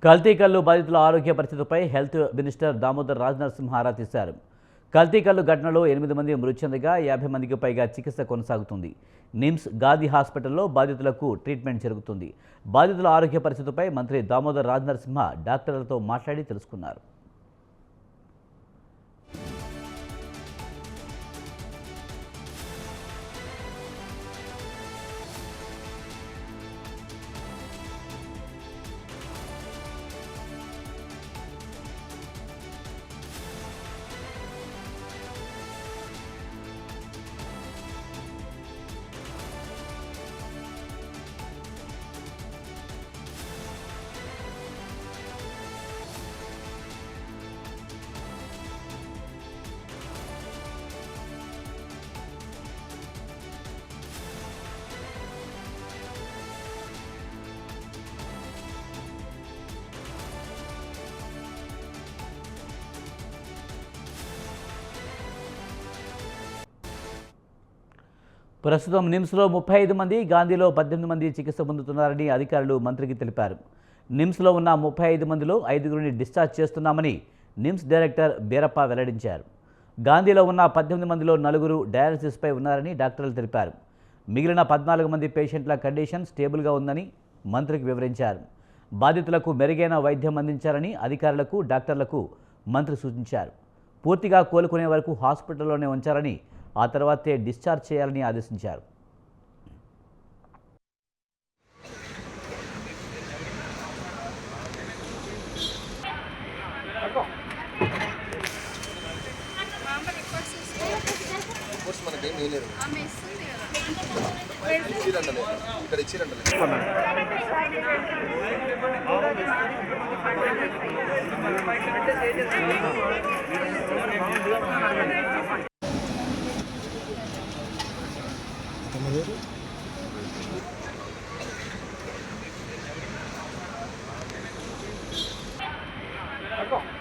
కల్తీ కల్లు బాధితుల ఆరోగ్య పరిస్థితిపై హెల్త్ మినిస్టర్ దామోదర్ రాజనరసింహ ఆరా తీశారు. కల్తీ కల్లు ఘటనలో 8 మంది మృతి చెందగా 50 మందికి పైగా చికిత్స కొనసాగుతుంది. నిమ్స్ గాంధీ హాస్పిటల్లో బాధితులకు ట్రీట్మెంట్ జరుగుతుంది. బాధితుల ఆరోగ్య పరిస్థితిపై మంత్రి దామోదర్ రాజనరసింహ డాక్టర్లతో మాట్లాడి తెలుసుకున్నారు. ప్రస్తుతం నిమ్స్లో 35 మంది, గాంధీలో 18 మంది చికిత్స పొందుతున్నారని అధికారులు మంత్రికి తెలిపారు. నిమ్స్లో ఉన్న 35 మందిలో 5గురిని డిశ్చార్జ్ చేస్తున్నామని నిమ్స్ డైరెక్టర్ బీరప్ప వెల్లడించారు. గాంధీలో ఉన్న 18 మందిలో 4 డయాలసిస్పై ఉన్నారని డాక్టర్లు తెలిపారు. మిగిలిన 14 మంది పేషెంట్ల కండిషన్ స్టేబుల్గా ఉందని మంత్రికి వివరించారు. బాధితులకు మెరుగైన వైద్యం అందించాలని అధికారులకు, డాక్టర్లకు మంత్రి సూచించారు. పూర్తిగా కోలుకునే వరకు హాస్పిటల్లోనే ఉంచాలని, ఆ తర్వాతే డిశ్చార్జ్ చేయాలని ఆదేశించారు. D'accord.